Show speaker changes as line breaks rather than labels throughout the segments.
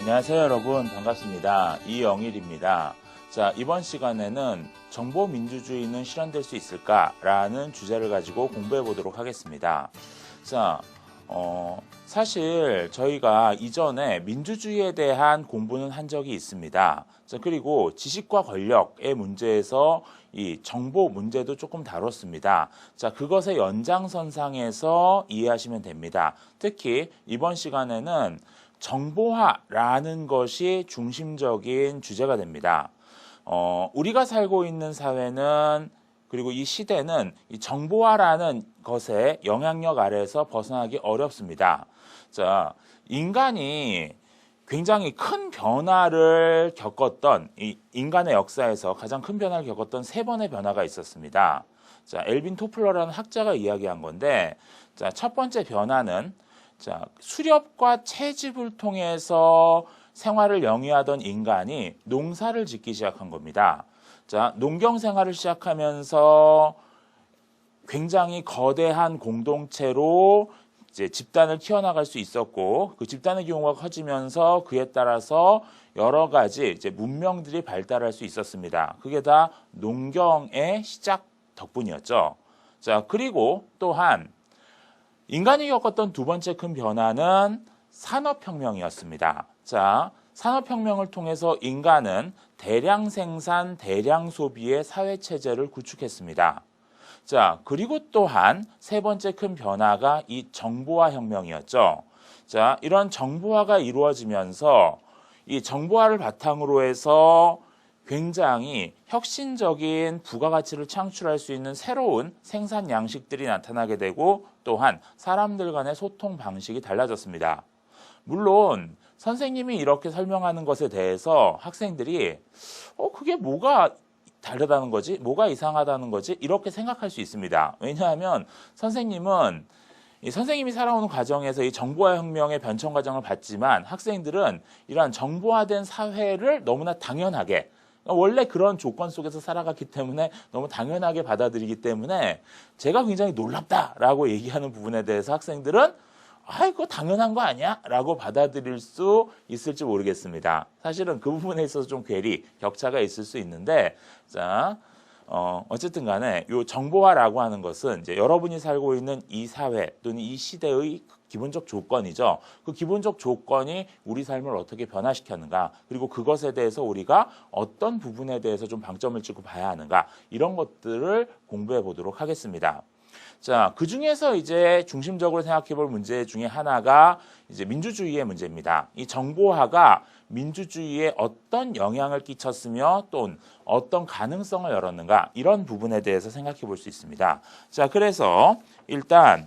안녕하세요 여러분, 반갑습니다. 이영일입니다. 자, 이번 시간에는 정보민주주의는 실현될 수 있을까? 라는 주제를 가지고 공부해 보도록 하겠습니다. 자, 사실 저희가 이전에 민주주의에 대한 공부는 한 적이 있습니다. 자, 그리고 지식과 권력의 문제에서 이 정보 문제도 조금 다뤘습니다. 자, 그것의 연장선상에서 이해하시면 됩니다. 특히 이번 시간에는 정보화라는 것이 중심적인 주제가 됩니다. 우리가 살고 있는 사회는 그리고 이 시대는 이 정보화라는 것의 영향력 아래에서 벗어나기 어렵습니다. 자, 인간이 굉장히 큰 변화를 겪었던 이 인간의 역사에서 가장 큰 변화를 겪었던 세 번의 변화가 있었습니다. 자, 엘빈 토플러라는 학자가 이야기한 건데, 자, 첫 번째 변화는 자, 수렵과 채집을 통해서 생활을 영위하던 인간이 농사를 짓기 시작한 겁니다. 자, 농경 생활을 시작하면서 굉장히 거대한 공동체로 이제 집단을 키워나갈 수 있었고, 그 집단의 규모가 커지면서 그에 따라서 여러 가지 이제 문명들이 발달할 수 있었습니다. 그게 다 농경의 시작 덕분이었죠. 자, 그리고 또한 인간이 겪었던 두 번째 큰 변화는 산업혁명이었습니다. 자, 산업혁명을 통해서 인간은 대량 생산, 대량 소비의 사회체제를 구축했습니다. 자, 그리고 또한 세 번째 큰 변화가 이 정보화 혁명이었죠. 자, 이런 정보화가 이루어지면서 이 정보화를 바탕으로 해서 굉장히 혁신적인 부가가치를 창출할 수 있는 새로운 생산 양식들이 나타나게 되고, 또한 사람들 간의 소통 방식이 달라졌습니다. 물론 선생님이 이렇게 설명하는 것에 대해서 학생들이 그게 뭐가 다르다는 거지? 뭐가 이상하다는 거지? 이렇게 생각할 수 있습니다. 왜냐하면 선생님이 살아오는 과정에서 이 정보화 혁명의 변천 과정을 봤지만, 학생들은 이러한 정보화된 사회를 너무나 당연하게, 원래 그런 조건 속에서 살아갔기 때문에 너무 당연하게 받아들이기 때문에 제가 굉장히 놀랍다라고 얘기하는 부분에 대해서 학생들은 그거 당연한 거 아니야? 라고 받아들일 수 있을지 모르겠습니다. 사실은 그 부분에 있어서 좀 괴리, 격차가 있을 수 있는데, 자, 어쨌든 간에 이 정보화라고 하는 것은 이제 여러분이 살고 있는 이 사회 또는 이 시대의 기본적 조건이죠. 그 기본적 조건이 우리 삶을 어떻게 변화시켰는가, 그리고 그것에 대해서 우리가 어떤 부분에 대해서 좀 방점을 찍고 봐야 하는가, 이런 것들을 공부해 보도록 하겠습니다. 자, 그 중에서 이제 중심적으로 생각해 볼 문제 중에 하나가 이제 민주주의의 문제입니다. 이 정보화가 민주주의에 어떤 영향을 끼쳤으며 또 어떤 가능성을 열었는가, 이런 부분에 대해서 생각해 볼 수 있습니다. 자, 그래서 일단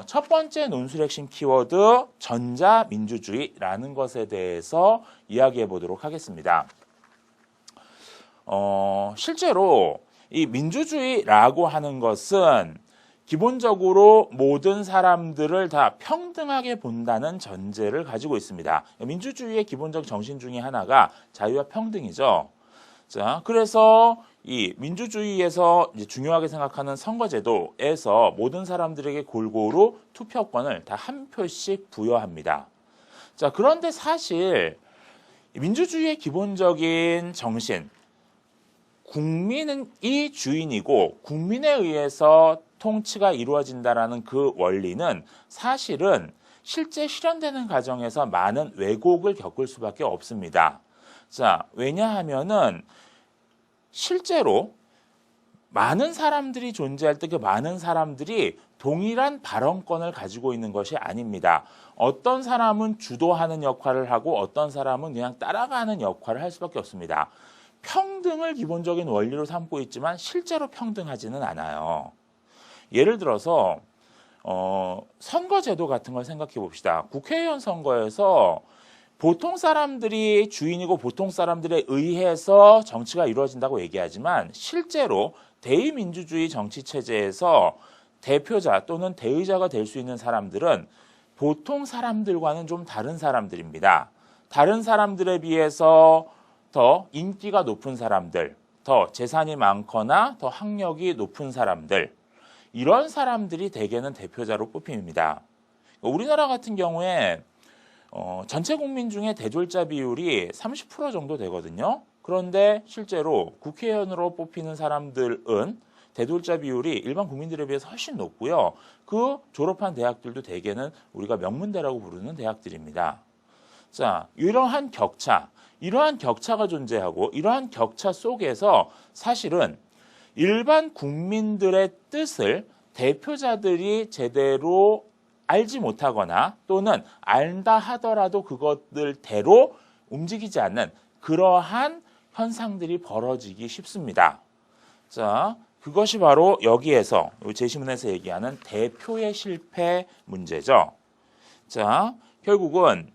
첫 번째 논술 핵심 키워드 전자민주주의라는 것에 대해서 이야기해 보도록 하겠습니다. 실제로 이 민주주의라고 하는 것은 기본적으로 모든 사람들을 다 평등하게 본다는 전제를 가지고 있습니다. 민주주의의 기본적 정신 중에 하나가 자유와 평등이죠. 자, 그래서 이 민주주의에서 이제 중요하게 생각하는 선거제도에서 모든 사람들에게 골고루 투표권을 다 한 표씩 부여합니다. 자, 그런데 사실 민주주의의 기본적인 정신, 국민이 주인이고 국민에 의해서 통치가 이루어진다라는 그 원리는 사실은 실제 실현되는 과정에서 많은 왜곡을 겪을 수밖에 없습니다. 자, 왜냐하면은 실제로 많은 사람들이 존재할 때 그 많은 사람들이 동일한 발언권을 가지고 있는 것이 아닙니다. 어떤 사람은 주도하는 역할을 하고 어떤 사람은 그냥 따라가는 역할을 할 수밖에 없습니다. 평등을 기본적인 원리로 삼고 있지만 실제로 평등하지는 않아요. 예를 들어서 선거제도 같은 걸 생각해 봅시다. 국회의원 선거에서 보통 사람들이 주인이고 보통 사람들에 의해서 정치가 이루어진다고 얘기하지만, 실제로 대의민주주의 정치체제에서 대표자 또는 대의자가 될 수 있는 사람들은 보통 사람들과는 좀 다른 사람들입니다. 다른 사람들에 비해서 더 인기가 높은 사람들, 더 재산이 많거나 더 학력이 높은 사람들, 이런 사람들이 대개는 대표자로 뽑힙니다. 우리나라 같은 경우에 전체 국민 중에 대졸자 비율이 30% 정도 되거든요. 그런데 실제로 국회의원으로 뽑히는 사람들은 대졸자 비율이 일반 국민들에 비해서 훨씬 높고요. 그 졸업한 대학들도 대개는 우리가 명문대라고 부르는 대학들입니다. 자, 이러한 격차가 존재하고 이러한 격차 속에서 사실은 일반 국민들의 뜻을 대표자들이 제대로 알지 못하거나 또는 안다 하더라도 그것들대로 움직이지 않는 그러한 현상들이 벌어지기 쉽습니다. 자, 그것이 바로 여기에서 제시문에서 얘기하는 대표의 실패 문제죠. 자, 결국은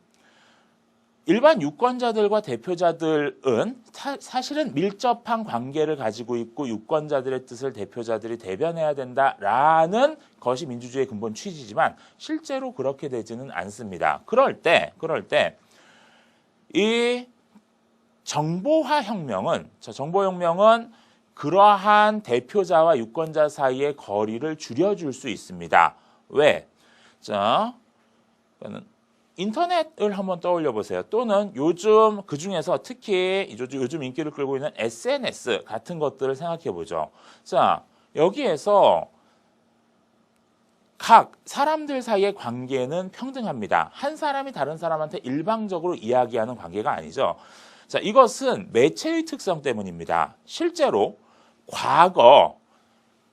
일반 유권자들과 대표자들은 사실은 밀접한 관계를 가지고 있고 유권자들의 뜻을 대표자들이 대변해야 된다라는 것이 민주주의의 근본 취지지만 실제로 그렇게 되지는 않습니다. 그럴 때 이 정보혁명은 그러한 대표자와 유권자 사이의 거리를 줄여줄 수 있습니다. 왜? 자, 인터넷을 한번 떠올려 보세요. 또는 요즘 그중에서 특히 요즘 인기를 끌고 있는 SNS 같은 것들을 생각해 보죠. 자, 여기에서 각 사람들 사이의 관계는 평등합니다. 한 사람이 다른 사람한테 일방적으로 이야기하는 관계가 아니죠. 자, 이것은 매체의 특성 때문입니다. 실제로 과거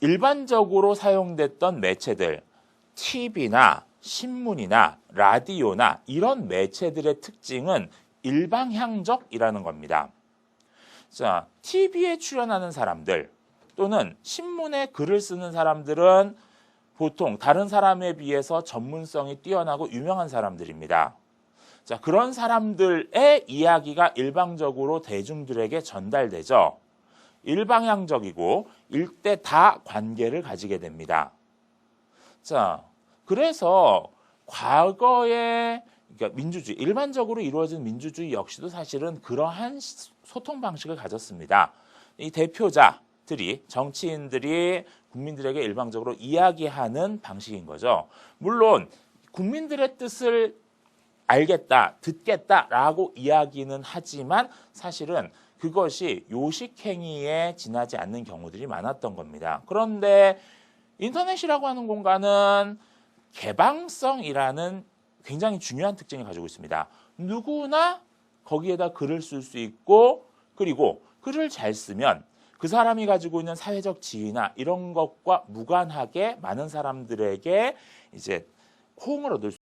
일반적으로 사용됐던 매체들, TV나 신문이나 라디오나 이런 매체들의 특징은 일방향적이라는 겁니다. 자, TV에 출연하는 사람들 또는 신문에 글을 쓰는 사람들은 보통 다른 사람에 비해서 전문성이 뛰어나고 유명한 사람들입니다. 자, 그런 사람들의 이야기가 일방적으로 대중들에게 전달되죠. 일방향적이고 일대 다 관계를 가지게 됩니다. 자, 그래서 과거의 그러니까 민주주의, 일반적으로 이루어진 민주주의 역시도 사실은 그러한 소통 방식을 가졌습니다. 이 대표자들이, 정치인들이 국민들에게 일방적으로 이야기하는 방식인 거죠. 물론 국민들의 뜻을 알겠다, 듣겠다라고 이야기는 하지만 사실은 그것이 요식행위에 지나지 않는 경우들이 많았던 겁니다. 그런데 인터넷이라고 하는 공간은 개방성이라는 굉장히 중요한 특징을 가지고 있습니다. 누구나 거기에다 글을 쓸 수 있고 그리고 글을 잘 쓰면 그 사람이 가지고 있는 사회적 지위나 이런 것과 무관하게 많은 사람들에게 이제 호응을 얻을 수